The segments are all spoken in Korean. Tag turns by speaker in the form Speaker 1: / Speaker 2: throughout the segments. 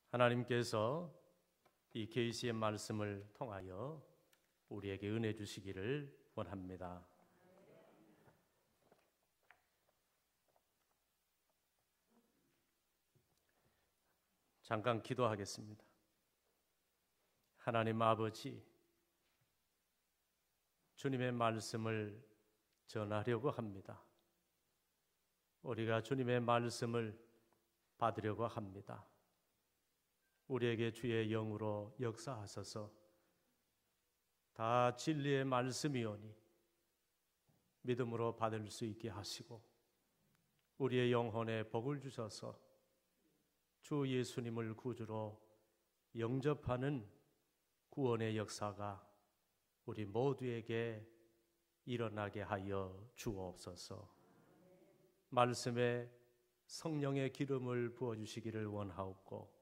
Speaker 1: 하나님께서 이 계시의 말씀을 통하여 우리에게 은혜 주시기를 원합니다. 잠깐 기도하겠습니다. 하나님 아버지, 주님의 말씀을 전하려고 합니다. 우리가 주님의 말씀을 받으려고 합니다. 우리에게 주의 영으로 역사하소서. 다 진리의 말씀이오니 믿음으로 받을 수 있게 하시고 우리의 영혼에 복을 주셔서 주 예수님을 구주로 영접하는 구원의 역사가 우리 모두에게 일어나게 하여 주옵소서. 말씀에 성령의 기름을 부어주시기를 원하옵고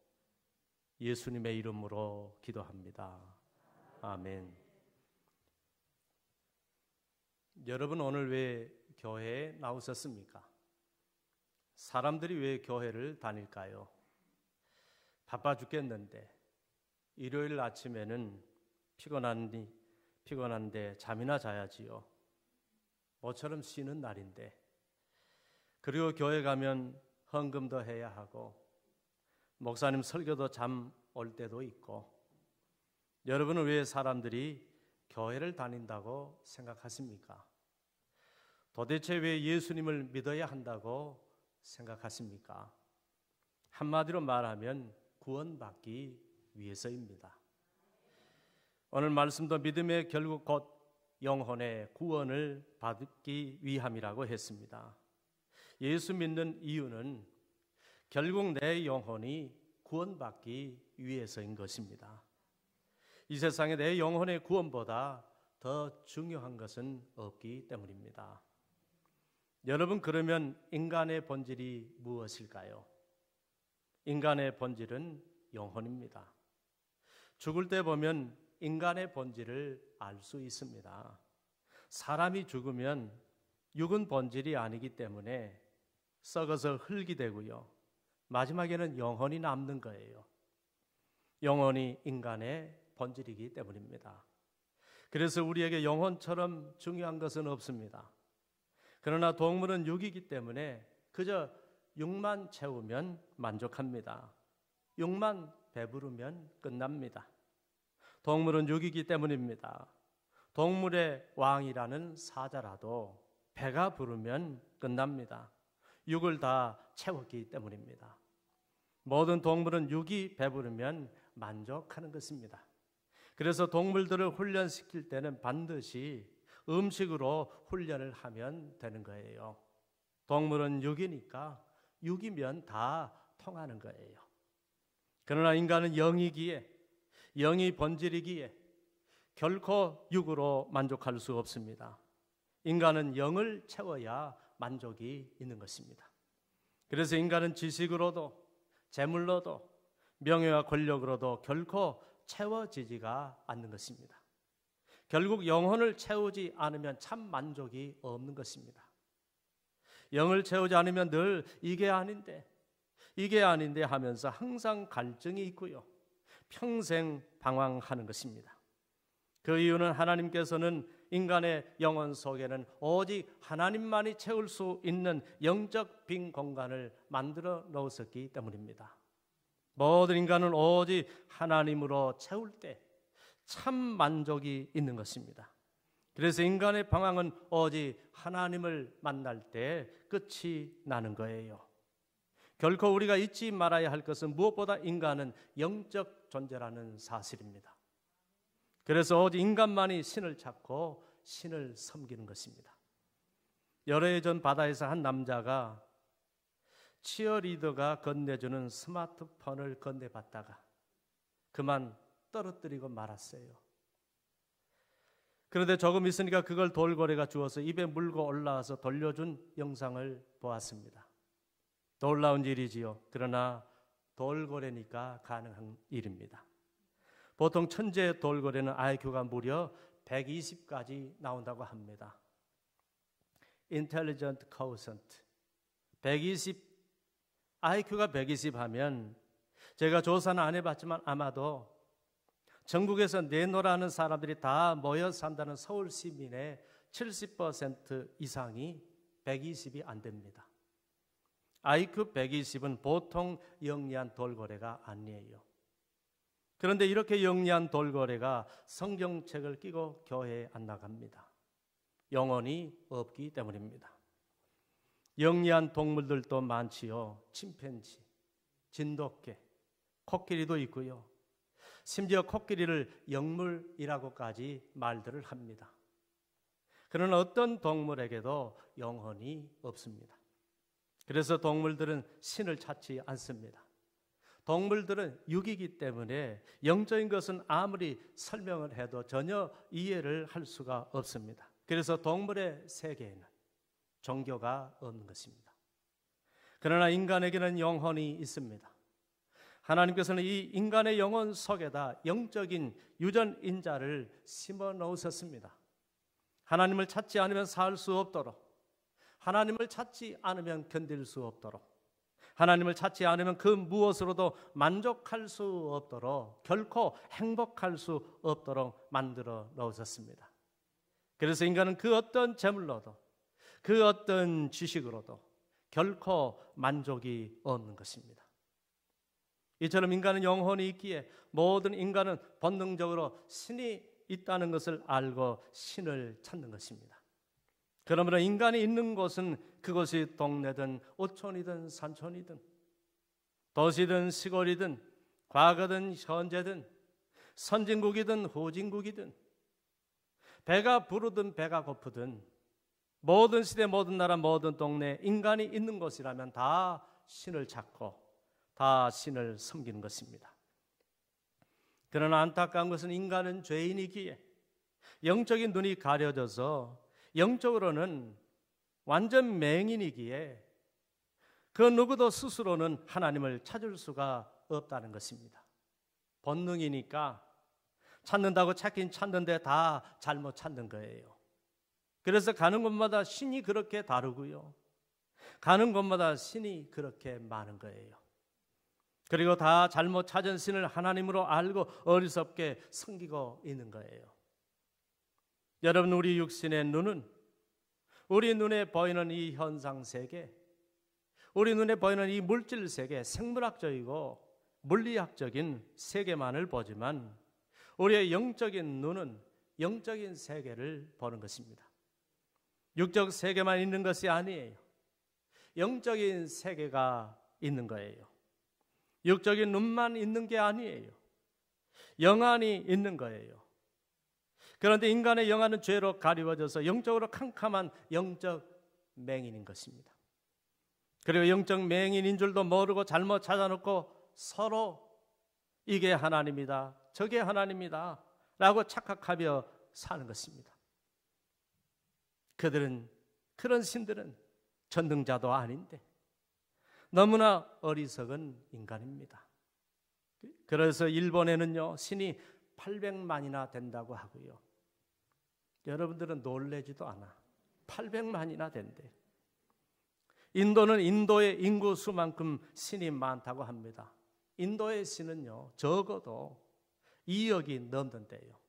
Speaker 1: 예수님의 이름으로 기도합니다. 아멘. 여러분, 오늘 왜 교회에 나오셨습니까? 사람들이 왜 교회를 다닐까요? 바빠 죽겠는데 일요일 아침에는 피곤한데 잠이나 자야지요. 모처럼 쉬는 날인데, 그리고 교회 가면 헌금도 해야 하고 목사님 설교도 잠 올 때도 있고, 여러분은 왜 사람들이 교회를 다닌다고 생각하십니까? 도대체 왜 예수님을 믿어야 한다고 생각하십니까? 한마디로 말하면 구원받기 위해서입니다. 오늘 말씀도 믿음의 결국 곧 영혼의 구원을 받기 위함이라고 했습니다. 예수 믿는 이유는 결국 내 영혼이 구원받기 위해서인 것입니다. 이 세상에 내 영혼의 구원보다 더 중요한 것은 없기 때문입니다. 여러분, 그러면 인간의 본질이 무엇일까요? 인간의 본질은 영혼입니다. 죽을 때 보면 인간의 본질을 알 수 있습니다. 사람이 죽으면 육은 본질이 아니기 때문에 썩어서 흙이 되고요, 마지막에는 영혼이 남는 거예요. 영혼이 인간의 본질이기 때문입니다. 그래서 우리에게 영혼처럼 중요한 것은 없습니다. 그러나 동물은 육이기 때문에 그저 육만 채우면 만족합니다. 육만 배부르면 끝납니다. 동물은 육이기 때문입니다. 동물의 왕이라는 사자라도 배가 부르면 끝납니다. 육을 다 채웠기 때문입니다. 모든 동물은 육이 배부르면 만족하는 것입니다. 그래서 동물들을 훈련시킬 때는 반드시 음식으로 훈련을 하면 되는 거예요. 동물은 육이니까 육이면 다 통하는 거예요. 그러나 인간은 영이기에, 영이 본질이기에 결코 육으로 만족할 수 없습니다. 인간은 영을 채워야 만족이 있는 것입니다. 그래서 인간은 지식으로도 재물로도 명예와 권력으로도 결코 채워지지가 않는 것입니다. 결국 영혼을 채우지 않으면 참 만족이 없는 것입니다. 영을 채우지 않으면 늘 이게 아닌데 하면서 항상 갈증이 있고요, 평생 방황하는 것입니다. 그 이유는 하나님께서는 인간의 영혼 속에는 오직 하나님만이 채울 수 있는 영적 빈 공간을 만들어 놓으셨기 때문입니다. 모든 인간은 오직 하나님으로 채울 때 참 만족이 있는 것입니다. 그래서 인간의 방황은 오직 하나님을 만날 때 끝이 나는 거예요. 결코 우리가 잊지 말아야 할 것은 무엇보다 인간은 영적 존재라는 사실입니다. 그래서 오직 인간만이 신을 찾고 신을 섬기는 것입니다. 여러 해 전 바다에서 한 남자가 치어리더가 건네주는 스마트폰을 건네받다가 그만 떨어뜨리고 말았어요. 그런데 조금 있으니까 그걸 돌고래가 주워서 입에 물고 올라와서 돌려준 영상을 보았습니다. 놀라운 일이지요. 그러나 돌고래니까 가능한 일입니다. 보통 천재 돌고래는 IQ가 무려 120까지 나온다고 합니다. Intelligent Quotient 120, IQ가 120 하면 제가 조사는 안 해봤지만 아마도 전국에서 내노라는 사람들이 다 모여 산다는 서울 시민의 70% 이상이 120이 안 됩니다. IQ 120은 보통 영리한 돌고래가 아니에요. 그런데 이렇게 영리한 돌고래가 성경책을 끼고 교회에 안 나갑니다. 영혼이 없기 때문입니다. 영리한 동물들도 많지요. 침팬지, 진돗개, 코끼리도 있고요. 심지어 코끼리를 영물이라고까지 말들을 합니다. 그러나 어떤 동물에게도 영혼이 없습니다. 그래서 동물들은 신을 찾지 않습니다. 동물들은 육이기 때문에 영적인 것은 아무리 설명을 해도 전혀 이해를 할 수가 없습니다. 그래서 동물의 세계에는 종교가 없는 것입니다. 그러나 인간에게는 영혼이 있습니다. 하나님께서는 이 인간의 영혼 속에다 영적인 유전인자를 심어 놓으셨습니다. 하나님을 찾지 않으면 살 수 없도록, 하나님을 찾지 않으면 견딜 수 없도록, 하나님을 찾지 않으면 그 무엇으로도 만족할 수 없도록, 결코 행복할 수 없도록 만들어 놓으셨습니다. 그래서 인간은 그 어떤 재물로도, 그 어떤 지식으로도 결코 만족이 없는 것입니다. 이처럼 인간은 영혼이 있기에 모든 인간은 본능적으로 신이 있다는 것을 알고 신을 찾는 것입니다. 그러므로 인간이 있는 곳은 그것이 동네든 오촌이든 산촌이든 도시든 시골이든 과거든 현재든 선진국이든 후진국이든 배가 부르든 배가 고프든 모든 시대 모든 나라 모든 동네 인간이 있는 곳이라면 다 신을 찾고 다 신을 섬기는 것입니다. 그러나 안타까운 것은 인간은 죄인이기에 영적인 눈이 가려져서 영적으로는 완전 맹인이기에 그 누구도 스스로는 하나님을 찾을 수가 없다는 것입니다. 본능이니까 찾는다고 찾긴 찾는데 다 잘못 찾는 거예요. 그래서 가는 곳마다 신이 그렇게 다르고요. 가는 곳마다 신이 그렇게 많은 거예요. 그리고 다 잘못 찾은 신을 하나님으로 알고 어리석게 섬기고 있는 거예요. 여러분, 우리 육신의 눈은 우리 눈에 보이는 이 현상 세계, 우리 눈에 보이는 이 물질 세계, 생물학적이고 물리학적인 세계만을 보지만 우리의 영적인 눈은 영적인 세계를 보는 것입니다. 육적 세계만 있는 것이 아니에요. 영적인 세계가 있는 거예요. 육적인 눈만 있는 게 아니에요. 영안이 있는 거예요. 그런데 인간의 영안은 죄로 가리워져서 영적으로 캄캄한 영적 맹인인 것입니다. 그리고 영적 맹인인 줄도 모르고 잘못 찾아놓고 서로 이게 하나님이다, 저게 하나님이다 라고 착각하며 사는 것입니다. 그런 신들은 전능자도 아닌데 너무나 어리석은 인간입니다. 그래서 일본에는요, 신이 800만이나 된다고 하고요. 여러분들은 놀라지도 않아. 800만이나 된대. 인도는 인도의 인구 수만큼 신이 많다고 합니다. 인도의 신은요, 적어도 2억이 넘는데요.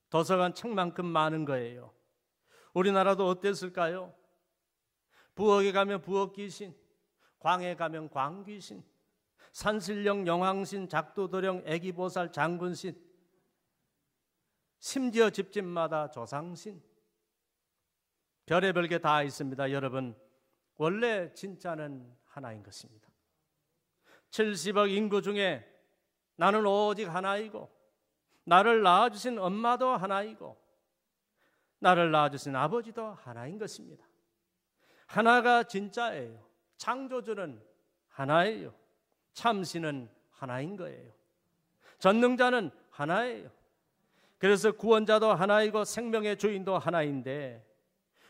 Speaker 1: 도서관 책만큼 많은 거예요. 우리나라도 어땠을까요? 부엌에 가면 부엌 귀신, 광에 가면 광 귀신, 산신령, 영왕신, 작두도령, 애기보살, 장군신, 심지어 집집마다 조상신, 별의별 게 다 있습니다. 여러분, 원래 진짜는 하나인 것입니다. 70억 인구 중에 나는 오직 하나이고, 나를 낳아주신 엄마도 하나이고, 나를 낳아주신 아버지도 하나인 것입니다. 하나가 진짜예요. 창조주는 하나예요. 참신은 하나인 거예요. 전능자는 하나예요. 그래서 구원자도 하나이고 생명의 주인도 하나인데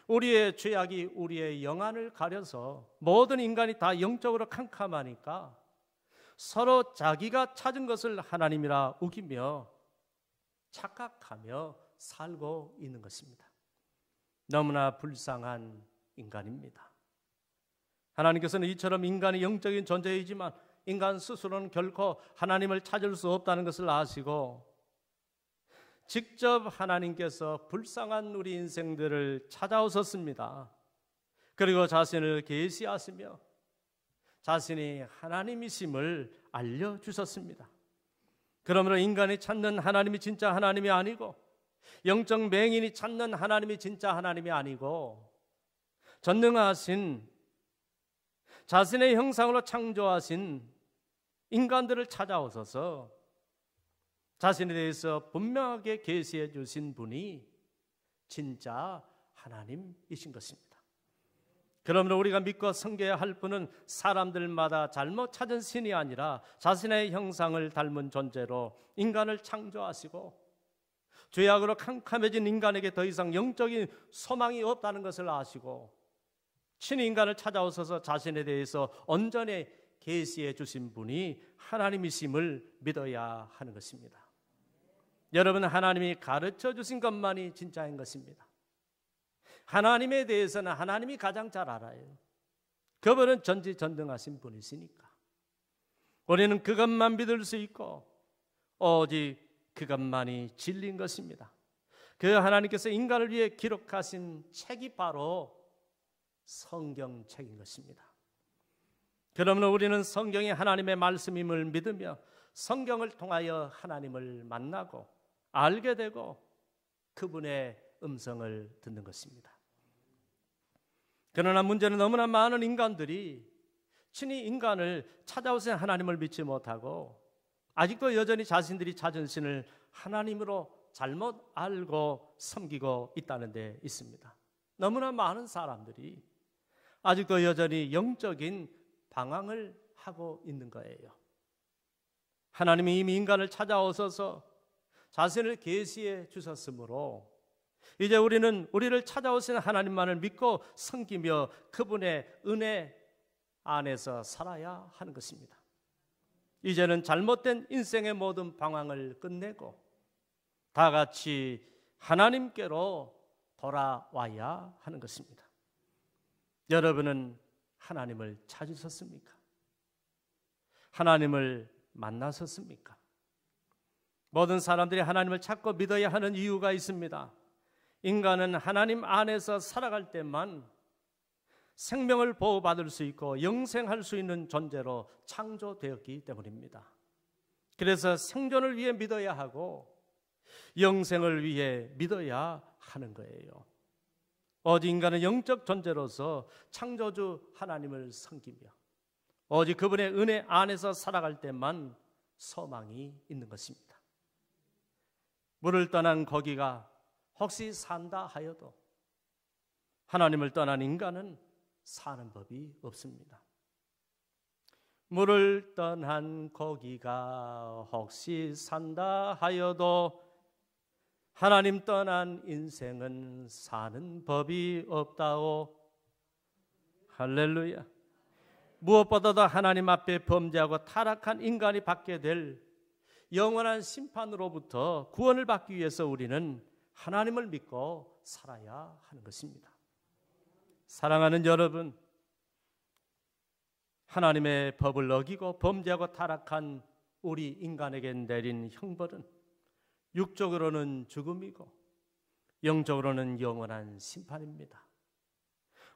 Speaker 1: 우리의 죄악이 우리의 영안을 가려서 모든 인간이 다 영적으로 캄캄하니까 서로 자기가 찾은 것을 하나님이라 우기며 착각하며 살고 있는 것입니다. 너무나 불쌍한 인간입니다. 하나님께서는 이처럼 인간이 영적인 존재이지만 인간 스스로는 결코 하나님을 찾을 수 없다는 것을 아시고 직접 하나님께서 불쌍한 우리 인생들을 찾아오셨습니다. 그리고 자신을 계시하시며 자신이 하나님이심을 알려주셨습니다. 그러므로 인간이 찾는 하나님이 진짜 하나님이 아니고 영적 맹인이 찾는 하나님이 진짜 하나님이 아니고 전능하신 자신의 형상으로 창조하신 인간들을 찾아오셔서 자신에 대해서 분명하게 계시해 주신 분이 진짜 하나님이신 것입니다. 그러므로 우리가 믿고 섬겨야 할 분은 사람들마다 잘못 찾은 신이 아니라 자신의 형상을 닮은 존재로 인간을 창조하시고 죄악으로 캄캄해진 인간에게 더 이상 영적인 소망이 없다는 것을 아시고 친히 인간을 찾아오셔서 자신에 대해서 온전히 계시해 주신 분이 하나님이심을 믿어야 하는 것입니다. 여러분, 하나님이 가르쳐 주신 것만이 진짜인 것입니다. 하나님에 대해서는 하나님이 가장 잘 알아요. 그분은 전지전능하신 분이시니까 우리는 그것만 믿을 수 있고 오직 그것만이 진리인 것입니다. 그 하나님께서 인간을 위해 기록하신 책이 바로 성경책인 것입니다. 그러므로 우리는 성경이 하나님의 말씀임을 믿으며 성경을 통하여 하나님을 만나고 알게 되고 그분의 음성을 듣는 것입니다. 그러나 문제는 너무나 많은 인간들이 친히 인간을 찾아오신 하나님을 믿지 못하고 아직도 여전히 자신들이 찾은 신을 하나님으로 잘못 알고 섬기고 있다는 데 있습니다. 너무나 많은 사람들이 아직도 여전히 영적인 방황을 하고 있는 거예요. 하나님이 이미 인간을 찾아오셔서 자신을 계시해 주셨으므로 이제 우리는 우리를 찾아오신 하나님만을 믿고 섬기며 그분의 은혜 안에서 살아야 하는 것입니다. 이제는 잘못된 인생의 모든 방황을 끝내고 다 같이 하나님께로 돌아와야 하는 것입니다. 여러분은 하나님을 찾으셨습니까? 하나님을 만나셨습니까? 모든 사람들이 하나님을 찾고 믿어야 하는 이유가 있습니다. 인간은 하나님 안에서 살아갈 때만 생명을 보호받을 수 있고 영생할 수 있는 존재로 창조되었기 때문입니다. 그래서 생존을 위해 믿어야 하고 영생을 위해 믿어야 하는 거예요. 오직 인간은 영적 존재로서 창조주 하나님을 섬기며 오직 그분의 은혜 안에서 살아갈 때만 소망이 있는 것입니다. 물을 떠난 고기가 혹시 산다 하여도 하나님을 떠난 인간은 사는 법이 없습니다. 물을 떠난 고기가 혹시 산다 하여도 하나님 떠난 인생은 사는 법이 없다오. 할렐루야. 무엇보다도 하나님 앞에 범죄하고 타락한 인간이 받게 될 영원한 심판으로부터 구원을 받기 위해서 우리는 하나님을 믿고 살아야 하는 것입니다. 사랑하는 여러분, 하나님의 법을 어기고 범죄하고 타락한 우리 인간에게 내린 형벌은 육적으로는 죽음이고 영적으로는 영원한 심판입니다.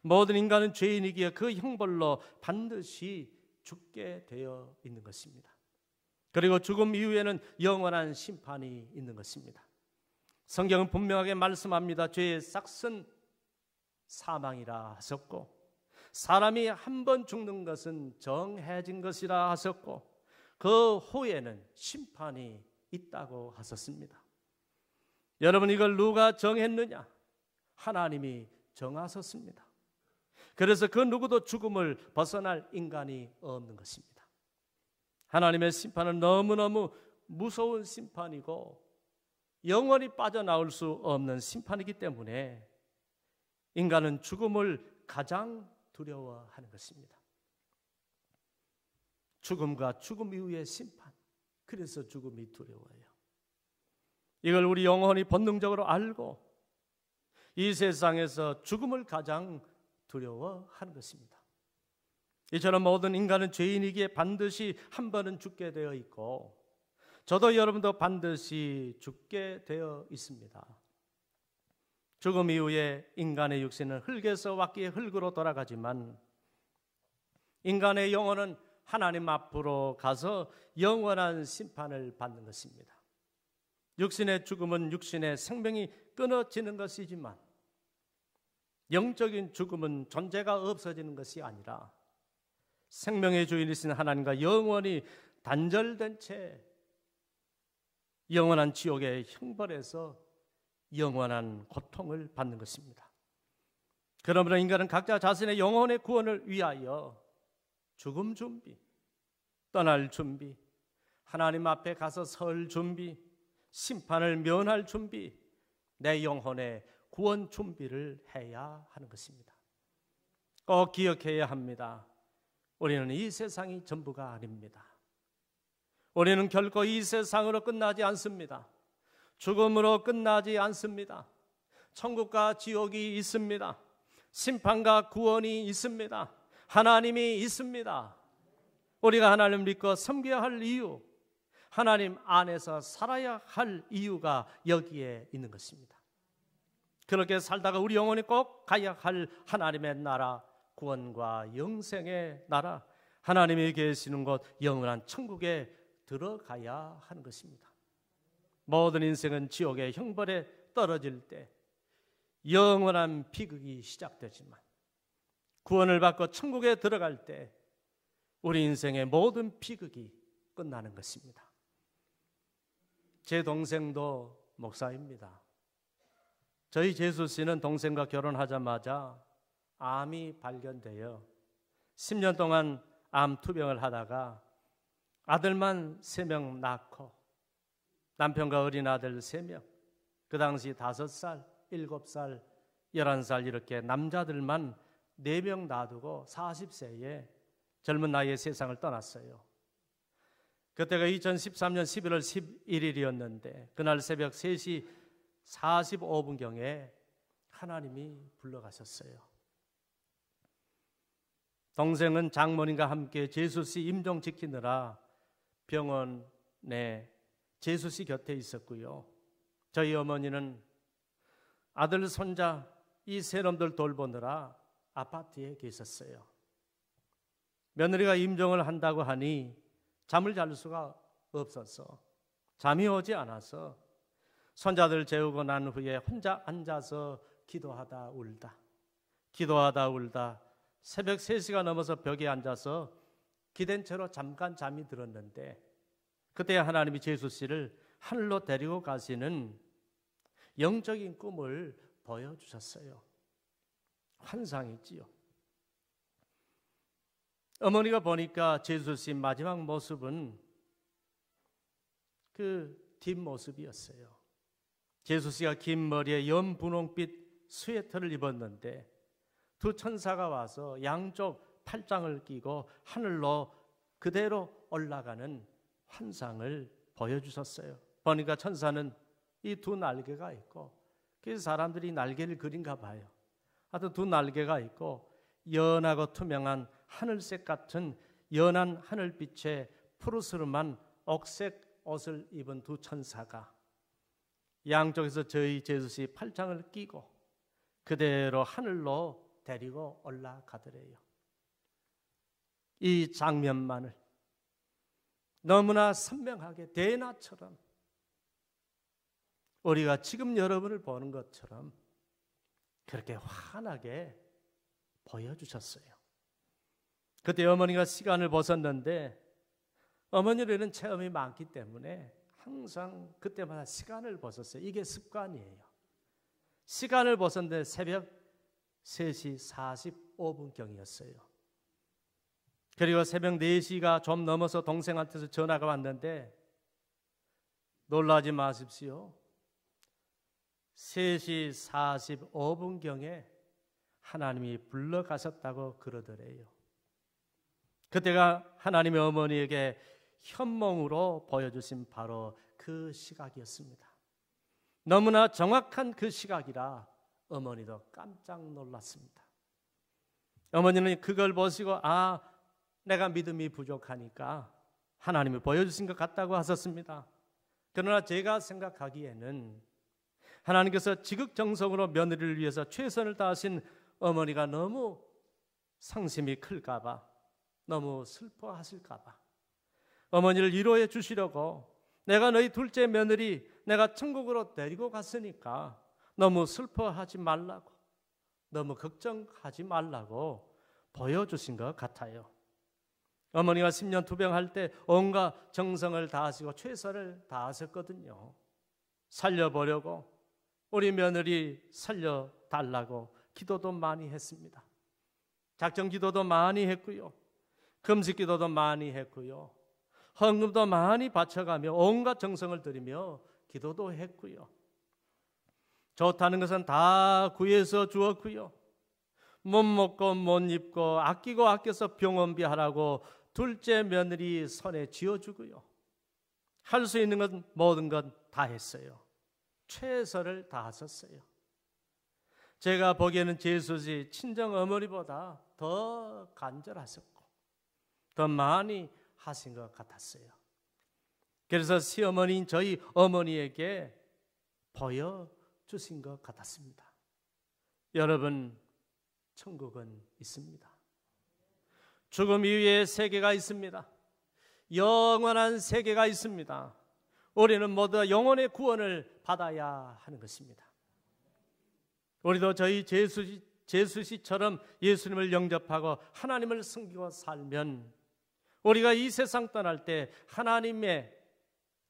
Speaker 1: 모든 인간은 죄인이기에 그 형벌로 반드시 죽게 되어 있는 것입니다. 그리고 죽음 이후에는 영원한 심판이 있는 것입니다. 성경은 분명하게 말씀합니다. 죄의 싹은 사망이라 하셨고 사람이 한 번 죽는 것은 정해진 것이라 하셨고 그 후에는 심판이 있다고 하셨습니다. 여러분, 이걸 누가 정했느냐? 하나님이 정하셨습니다. 그래서 그 누구도 죽음을 벗어날 인간이 없는 것입니다. 하나님의 심판은 너무너무 무서운 심판이고 영원히 빠져나올 수 없는 심판이기 때문에 인간은 죽음을 가장 두려워하는 것입니다. 죽음과 죽음 이후의 심판, 그래서 죽음이 두려워요. 이걸 우리 영혼이 본능적으로 알고 이 세상에서 죽음을 가장 두려워하는 것입니다. 이처럼 모든 인간은 죄인이기에 반드시 한 번은 죽게 되어 있고 저도 여러분도 반드시 죽게 되어 있습니다. 죽음 이후에 인간의 육신은 흙에서 왔기에 흙으로 돌아가지만 인간의 영혼은 하나님 앞으로 가서 영원한 심판을 받는 것입니다. 육신의 죽음은 육신의 생명이 끊어지는 것이지만 영적인 죽음은 존재가 없어지는 것이 아니라 생명의 주인이신 하나님과 영원히 단절된 채 영원한 지옥의 형벌에서 영원한 고통을 받는 것입니다. 그러므로 인간은 각자 자신의 영혼의 구원을 위하여 죽음 준비, 떠날 준비, 하나님 앞에 가서 설 준비, 심판을 면할 준비, 내 영혼의 구원 준비를 해야 하는 것입니다. 꼭 기억해야 합니다. 우리는 이 세상이 전부가 아닙니다. 우리는 결코 이 세상으로 끝나지 않습니다. 죽음으로 끝나지 않습니다. 천국과 지옥이 있습니다. 심판과 구원이 있습니다. 하나님이 있습니다. 우리가 하나님을 믿고 섬겨야 할 이유, 하나님 안에서 살아야 할 이유가 여기에 있는 것입니다. 그렇게 살다가 우리 영혼이 꼭 가야 할 하나님의 나라, 구원과 영생의 나라, 하나님이 계시는 곳 영원한 천국에 들어가야 하는 것입니다. 모든 인생은 지옥의 형벌에 떨어질 때 영원한 비극이 시작되지만 구원을 받고 천국에 들어갈 때 우리 인생의 모든 비극이 끝나는 것입니다. 제 동생도 목사입니다. 저희 재수 씨는 동생과 결혼하자마자 암이 발견되어 10년 동안 암 투병을 하다가 아들만 3명 낳고 남편과 어린 아들 3명, 그 당시 5살, 7살, 11살 이렇게 남자들만 4명 놔두고 40세에 젊은 나이에 세상을 떠났어요. 그때가 2013년 11월 11일이었는데 그날 새벽 3시 45분경에 하나님이 불러가셨어요. 동생은 장모님과 함께 재수씨 임종 지키느라 병원에 재수씨 곁에 있었고요. 저희 어머니는 아들, 손자 이 세 놈들 돌보느라 아파트에 계셨어요. 며느리가 임종을 한다고 하니 잠을 잘 수가 없어서 잠이 오지 않아서 손자들 재우고 난 후에 혼자 앉아서 기도하다 울다 새벽 3시가 넘어서 벽에 앉아서 기댄 채로 잠깐 잠이 들었는데 그때 하나님이 재수 씨를 하늘로 데리고 가시는 영적인 꿈을 보여주셨어요. 환상이지요. 어머니가 보니까 재수 씨 마지막 모습은 그 뒷모습이었어요. 재수 씨가 긴 머리에 연분홍빛 스웨터를 입었는데 두 천사가 와서 양쪽 팔짱을 끼고 하늘로 그대로 올라가는 환상을 보여주셨어요. 보니까 천사는 이 두 날개가 있고 그래서 사람들이 날개를 그린가 봐요. 하여튼 두 날개가 있고 연하고 투명한 하늘색 같은 연한 하늘빛에 푸르스름한 옥색 옷을 입은 두 천사가 양쪽에서 저희 재수씨 팔짱을 끼고 그대로 하늘로 데리고 올라가더래요. 이 장면만을 너무나 선명하게 대낮처럼 우리가 지금 여러분을 보는 것처럼 그렇게 환하게 보여주셨어요. 그때 어머니가 시간을 보셨는데 어머니는 이런 체험이 많기 때문에 항상 그때마다 시간을 보셨어요. 이게 습관이에요. 시간을 보셨는데 새벽 3시 45분경이었어요. 그리고 새벽 4시가 좀 넘어서 동생한테서 전화가 왔는데 놀라지 마십시오. 3시 45분경에 하나님이 불러가셨다고 그러더래요. 그때가 하나님의 어머니에게 현몽으로 보여주신 바로 그 시각이었습니다. 너무나 정확한 그 시각이라 어머니도 깜짝 놀랐습니다. 어머니는 그걸 보시고 내가 믿음이 부족하니까 하나님이 보여주신 것 같다고 하셨습니다. 그러나 제가 생각하기에는 하나님께서 지극정성으로 며느리를 위해서 최선을 다하신 어머니가 너무 상심이 클까 봐, 너무 슬퍼하실까 봐 어머니를 위로해 주시려고 내가 너희 둘째 며느리 내가 천국으로 데리고 갔으니까 너무 슬퍼하지 말라고, 너무 걱정하지 말라고 보여주신 것 같아요. 어머니가 10년 투병할 때 온갖 정성을 다하시고 최선을 다하셨거든요. 살려보려고, 우리 며느리 살려달라고 기도도 많이 했습니다. 작정 기도도 많이 했고요. 금식 기도도 많이 했고요. 헌금도 많이 바쳐가며 온갖 정성을 들이며 기도도 했고요. 좋다는 것은 다 구해서 주었고요. 못 먹고 못 입고 아끼고 아껴서 병원비 하라고 둘째 며느리 손에 쥐어주고요. 할 수 있는 건 모든 건 다 했어요. 최선을 다하셨어요. 제가 보기에는 제수씨 친정 어머니보다 더 간절하셨고 더 많이 하신 것 같았어요. 그래서 시어머니인 저희 어머니에게 보여주신 것 같았습니다. 여러분, 천국은 있습니다. 죽음 이후에 세계가 있습니다. 영원한 세계가 있습니다. 우리는 모두 영혼의 구원을 받아야 하는 것입니다. 우리도 저희 제수씨처럼 예수님을 영접하고 하나님을 섬기고 살면 우리가 이 세상 떠날 때 하나님의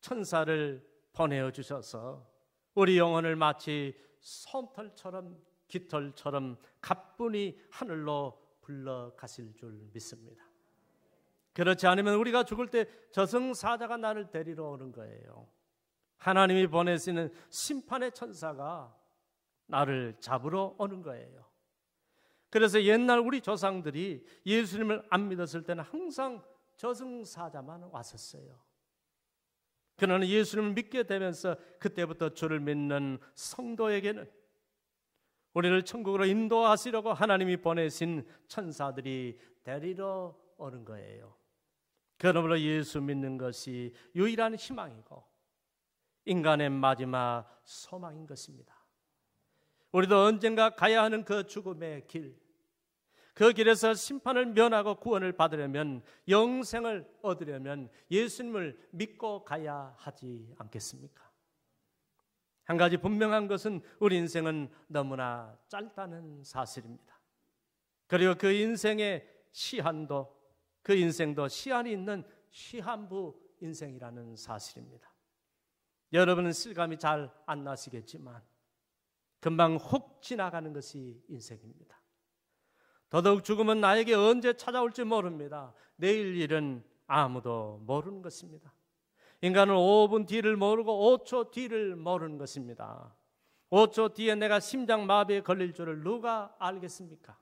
Speaker 1: 천사를 보내어 주셔서 우리 영혼을 마치 솜털처럼 깃털처럼 가뿐히 하늘로 불러가실 줄 믿습니다. 그렇지 않으면 우리가 죽을 때 저승사자가 나를 데리러 오는 거예요. 하나님이 보내시는 심판의 천사가 나를 잡으러 오는 거예요. 그래서 옛날 우리 조상들이 예수님을 안 믿었을 때는 항상 저승사자만 왔었어요. 그러나 예수님을 믿게 되면서 그때부터 주를 믿는 성도에게는 우리를 천국으로 인도하시려고 하나님이 보내신 천사들이 데리러 오는 거예요. 그러므로 예수 믿는 것이 유일한 희망이고 인간의 마지막 소망인 것입니다. 우리도 언젠가 가야 하는 그 죽음의 길, 그 길에서 심판을 면하고 구원을 받으려면, 영생을 얻으려면 예수님을 믿고 가야 하지 않겠습니까? 한 가지 분명한 것은 우리 인생은 너무나 짧다는 사실입니다. 그리고 그 인생의 시한도, 그 인생도 시한이 있는 시한부 인생이라는 사실입니다. 여러분은 실감이 잘 안 나시겠지만 금방 훅 지나가는 것이 인생입니다. 더더욱 죽음은 나에게 언제 찾아올지 모릅니다. 내일 일은 아무도 모르는 것입니다. 인간은 5분 뒤를 모르고 5초 뒤를 모르는 것입니다. 5초 뒤에 내가 심장마비에 걸릴 줄을 누가 알겠습니까?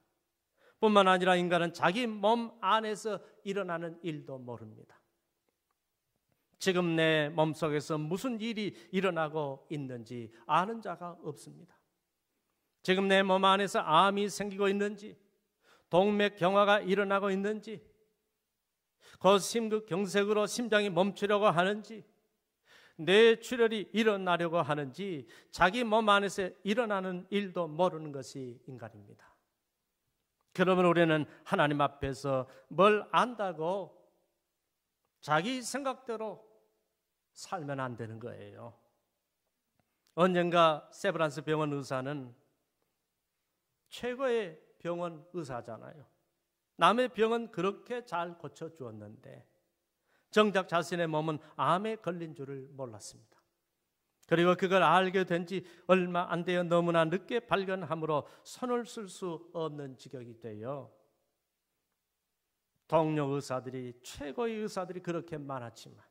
Speaker 1: 뿐만 아니라 인간은 자기 몸 안에서 일어나는 일도 모릅니다. 지금 내 몸속에서 무슨 일이 일어나고 있는지 아는 자가 없습니다. 지금 내 몸 안에서 암이 생기고 있는지, 동맥경화가 일어나고 있는지, 곧 심근경색으로 심장이 멈추려고 하는지, 뇌출혈이 일어나려고 하는지 자기 몸 안에서 일어나는 일도 모르는 것이 인간입니다. 그러면 우리는 하나님 앞에서 뭘 안다고 자기 생각대로 살면 안 되는 거예요. 언젠가 세브란스 병원 의사는 최고의 병원 의사잖아요. 남의 병은 그렇게 잘 고쳐주었는데 정작 자신의 몸은 암에 걸린 줄을 몰랐습니다. 그리고 그걸 알게 된 지 얼마 안 되어 너무나 늦게 발견함으로 손을 쓸 수 없는 지경이 되어 동료 의사들이, 최고의 의사들이 그렇게 많았지만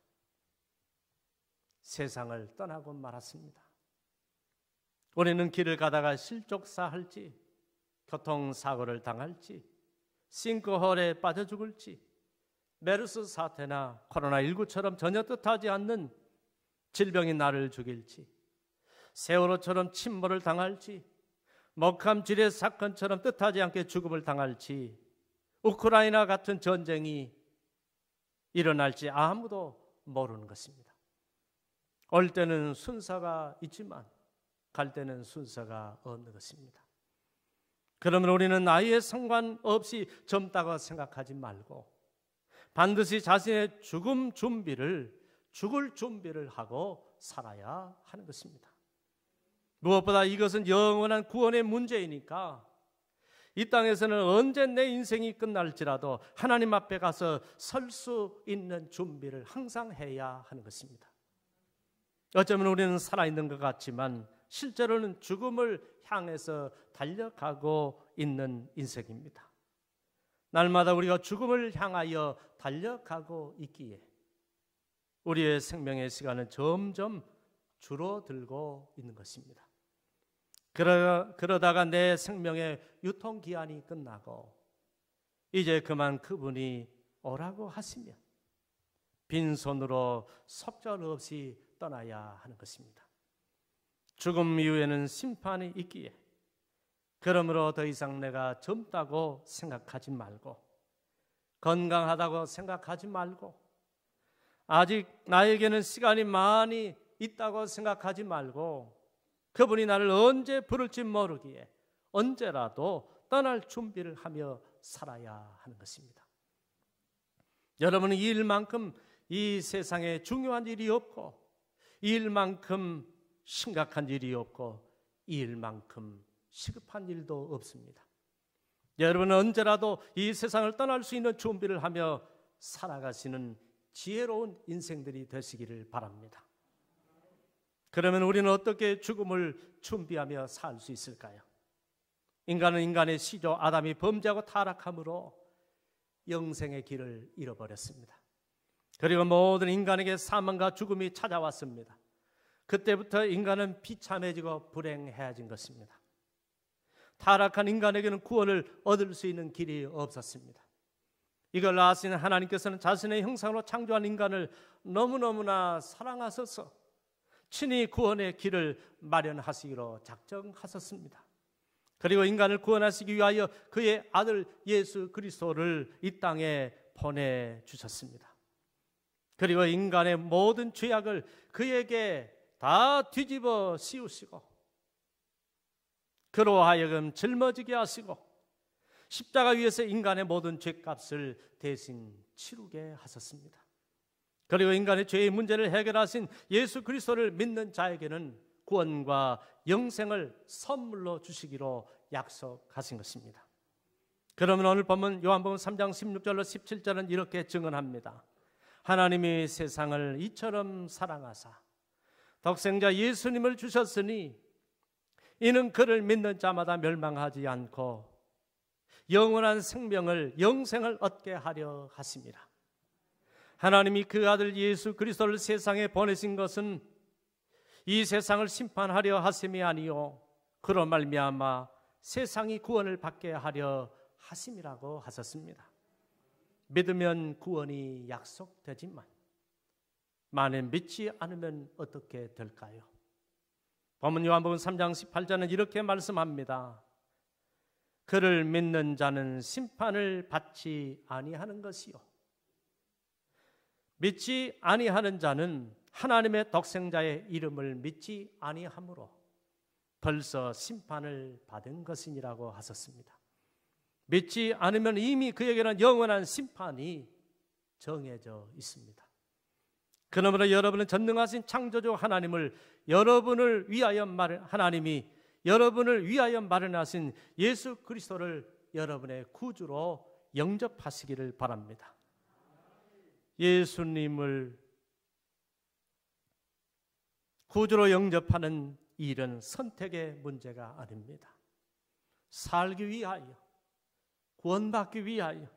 Speaker 1: 세상을 떠나고 말았습니다. 우리는 길을 가다가 실족사할지, 교통사고를 당할지, 싱크홀에 빠져 죽을지, 메르스 사태나 코로나19처럼 전혀 뜻하지 않는 질병이 나를 죽일지, 세월호처럼 침몰을 당할지, 목함 지뢰 사건처럼 뜻하지 않게 죽음을 당할지, 우크라이나 같은 전쟁이 일어날지 아무도 모르는 것입니다. 올 때는 순서가 있지만 갈 때는 순서가 없는 것입니다. 그러면 우리는 나이에 상관없이 젊다고 생각하지 말고 반드시 자신의 죽을 준비를 하고 살아야 하는 것입니다. 무엇보다 이것은 영원한 구원의 문제이니까 이 땅에서는 언제 내 인생이 끝날지라도 하나님 앞에 가서 설 수 있는 준비를 항상 해야 하는 것입니다. 어쩌면 우리는 살아있는 것 같지만 실제로는 죽음을 향해서 달려가고 있는 인생입니다. 날마다 우리가 죽음을 향하여 달려가고 있기에 우리의 생명의 시간은 점점 줄어들고 있는 것입니다. 그러다가 내 생명의 유통기한이 끝나고 이제 그만 그분이 오라고 하시면 빈손으로 속절없이 떠나야 하는 것입니다. 죽음 이후에는 심판이 있기에 그러므로 더 이상 내가 젊다고 생각하지 말고 건강하다고 생각하지 말고 아직 나에게는 시간이 많이 있다고 생각하지 말고 그분이 나를 언제 부를지 모르기에 언제라도 떠날 준비를 하며 살아야 하는 것입니다. 여러분은 이 일만큼 이 세상에 중요한 일이 없고 이 일만큼 심각한 일이 없고 이 일만큼 시급한 일도 없습니다. 여러분은 언제라도 이 세상을 떠날 수 있는 준비를 하며 살아가시는 지혜로운 인생들이 되시기를 바랍니다. 그러면 우리는 어떻게 죽음을 준비하며 살 수 있을까요? 인간은 인간의 시조 아담이 범죄하고 타락함으로 영생의 길을 잃어버렸습니다. 그리고 모든 인간에게 사망과 죽음이 찾아왔습니다. 그때부터 인간은 비참해지고 불행해진 것입니다. 타락한 인간에게는 구원을 얻을 수 있는 길이 없었습니다. 이걸 아시는 하나님께서는 자신의 형상으로 창조한 인간을 너무너무나 사랑하셔서 친히 구원의 길을 마련하시기로 작정하셨습니다. 그리고 인간을 구원하시기 위하여 그의 아들 예수 그리스도를 이 땅에 보내주셨습니다. 그리고 인간의 모든 죄악을 그에게 다 뒤집어 씌우시고 그로 하여금 짊어지게 하시고 십자가 위에서 인간의 모든 죄값을 대신 치르게 하셨습니다. 그리고 인간의 죄의 문제를 해결하신 예수 그리스도를 믿는 자에게는 구원과 영생을 선물로 주시기로 약속하신 것입니다. 그러면 오늘 본문 요한복음 3장 16절로 17절은 이렇게 증언합니다. 하나님이 세상을 이처럼 사랑하사 독생자 예수님을 주셨으니 이는 그를 믿는 자마다 멸망하지 않고 영원한 생명을 영생을 얻게 하려 하심이라. 하나님이 그 아들 예수 그리스도를 세상에 보내신 것은 이 세상을 심판하려 하심이 아니요 그로 말미암아 세상이 구원을 받게 하려 하심이라고 하셨습니다. 믿으면 구원이 약속되지만 만일 믿지 않으면 어떻게 될까요? 본문 요한복음 3장 18절은 이렇게 말씀합니다. 그를 믿는 자는 심판을 받지 아니하는 것이요 믿지 아니하는 자는 하나님의 독생자의 이름을 믿지 아니하므로 벌써 심판을 받은 것이니라고 하셨습니다. 믿지 않으면 이미 그에게는 영원한 심판이 정해져 있습니다. 그러므로 여러분은 전능하신 창조주 하나님을 하나님이 여러분을 위하여 마련하신 예수 그리스도를 여러분의 구주로 영접하시기를 바랍니다. 예수님을 구주로 영접하는 일은 선택의 문제가 아닙니다. 살기 위하여, 구원받기 위하여,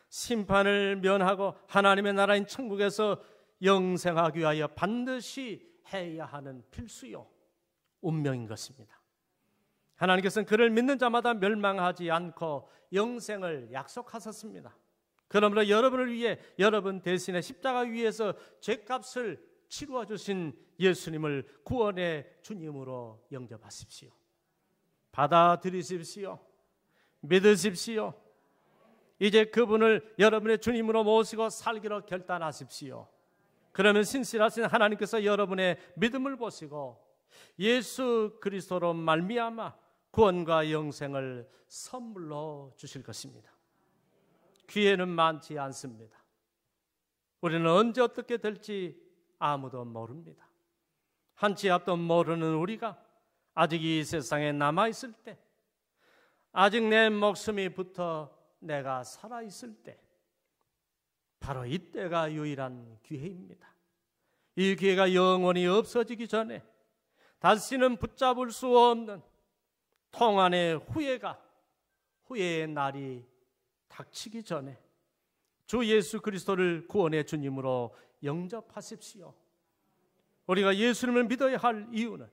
Speaker 1: 심판을 면하고 하나님의 나라인 천국에서 영생하기 위하여 반드시 해야 하는 필수요 운명인 것입니다. 하나님께서는 그를 믿는 자마다 멸망하지 않고 영생을 약속하셨습니다. 그러므로 여러분을 위해 여러분 대신에 십자가 위에서 죄값을 치루어 주신 예수님을 구원의 주님으로 영접하십시오. 받아들이십시오. 믿으십시오. 이제 그분을 여러분의 주님으로 모시고 살기로 결단하십시오. 그러면 신실하신 하나님께서 여러분의 믿음을 보시고 예수 그리스도로 말미암아 구원과 영생을 선물로 주실 것입니다. 기회는 많지 않습니다. 우리는 언제 어떻게 될지 아무도 모릅니다. 한 치 앞도 모르는 우리가 아직 이 세상에 남아있을 때, 아직 내 목숨이 붙어 내가 살아있을 때, 바로 이때가 유일한 기회입니다. 이 기회가 영원히 없어지기 전에 다시는 붙잡을 수 없는 통한의 후회의 날이 닥치기 전에 주 예수 그리스도를 구원의 주님으로 영접하십시오. 우리가 예수님을 믿어야 할 이유는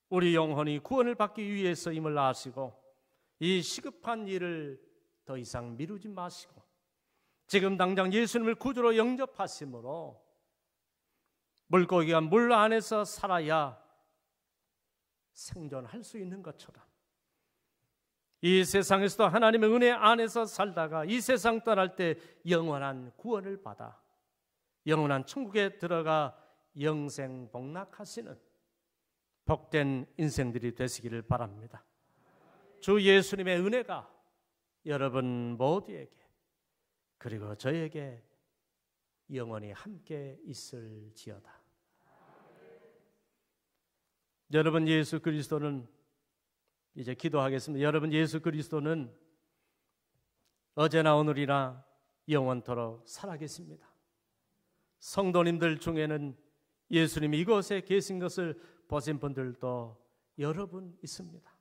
Speaker 1: 우리 영혼이 구원을 받기 위해서임을 아시고 이 시급한 일을 더 이상 미루지 마시고 지금 당장 예수님을 구주로 영접하심으로 물고기가 물 안에서 살아야 생존할 수 있는 것처럼 이 세상에서도 하나님의 은혜 안에서 살다가 이 세상 떠날 때 영원한 구원을 받아 영원한 천국에 들어가 영생 복락하시는 복된 인생들이 되시기를 바랍니다. 주 예수님의 은혜가 여러분 모두에게 그리고 저에게 영원히 함께 있을지어다. 여러분 예수 그리스도는 이제 기도하겠습니다. 여러분 예수 그리스도는 어제나 오늘이나 영원토록 살아계십니다. 성도님들 중에는 예수님이 이곳에 계신 것을 보신 분들도 여러 분 있습니다.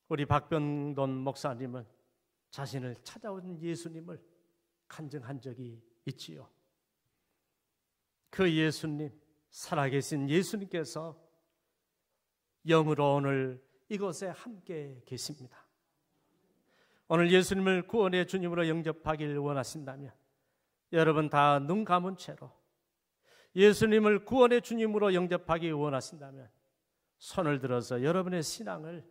Speaker 1: 우리 박병돈 목사님은 자신을 찾아온 예수님을 간증한 적이 있지요. 그 예수님, 살아계신 예수님께서 영으로 오늘 이곳에 함께 계십니다. 오늘 예수님을 구원의 주님으로 영접하길 원하신다면 여러분 다 눈 감은 채로 예수님을 구원의 주님으로 영접하기 원하신다면 손을 들어서 여러분의 신앙을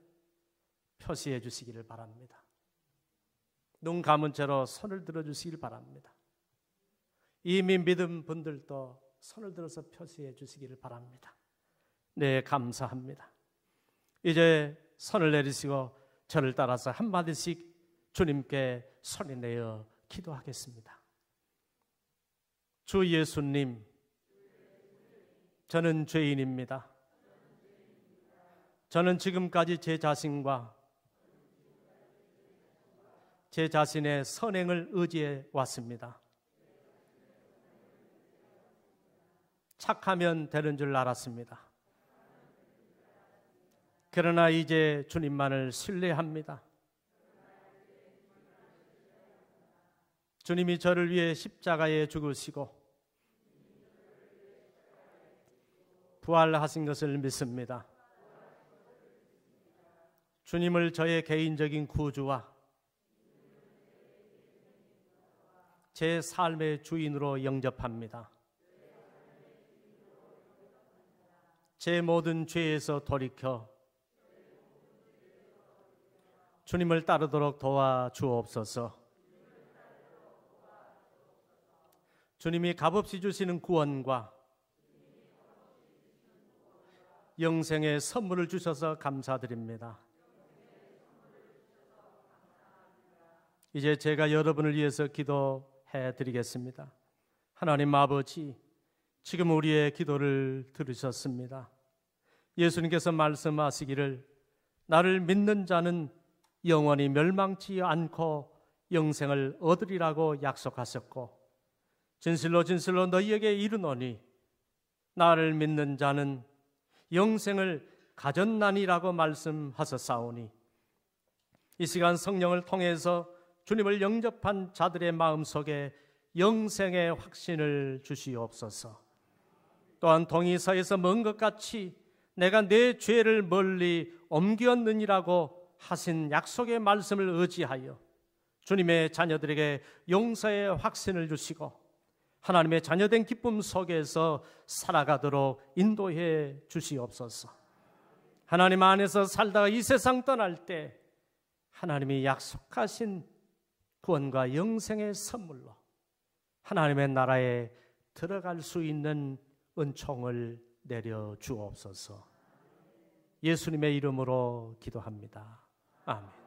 Speaker 1: 표시해 주시기를 바랍니다. 눈 감은 채로 손을 들어 주시길 바랍니다. 이미 믿은 분들도 손을 들어서 표시해 주시기를 바랍니다. 네, 감사합니다. 이제 손을 내리시고 저를 따라서 한마디씩 주님께 소리내어 기도하겠습니다. 주 예수님, 저는 죄인입니다. 저는 지금까지 제 자신과 제 자신의 선행을 의지해 왔습니다. 착하면 되는 줄 알았습니다. 그러나 이제 주님만을 신뢰합니다. 주님이 저를 위해 십자가에 죽으시고 부활하신 것을 믿습니다. 주님을 저의 개인적인 구주와 제 삶의 주인으로 영접합니다. 제 모든 죄에서 돌이켜 주님을 따르도록 도와주옵소서. 주님이 값없이 주시는 구원과 영생의 선물을 주셔서 감사드립니다. 이제 제가 여러분을 위해서 기도해 드리겠습니다. 하나님 아버지, 지금 우리의 기도를 들으셨습니다. 예수님께서 말씀하시기를 나를 믿는 자는 영원히 멸망치 않고 영생을 얻으리라고 약속하셨고 진실로 진실로 너희에게 이르노니 나를 믿는 자는 영생을 가졌나니라고 말씀하셨사오니 이 시간 성령을 통해서 주님을 영접한 자들의 마음속에 영생의 확신을 주시옵소서. 또한 동이서에서 먼 것 같이 내가 내 죄를 멀리 옮겼느니라고 하신 약속의 말씀을 의지하여 주님의 자녀들에게 용서의 확신을 주시고 하나님의 자녀된 기쁨 속에서 살아가도록 인도해 주시옵소서. 하나님 안에서 살다가 이 세상 떠날 때 하나님이 약속하신 구원과 영생의 선물로 하나님의 나라에 들어갈 수 있는 은총을 내려 주옵소서. 예수님의 이름으로 기도합니다. 아멘.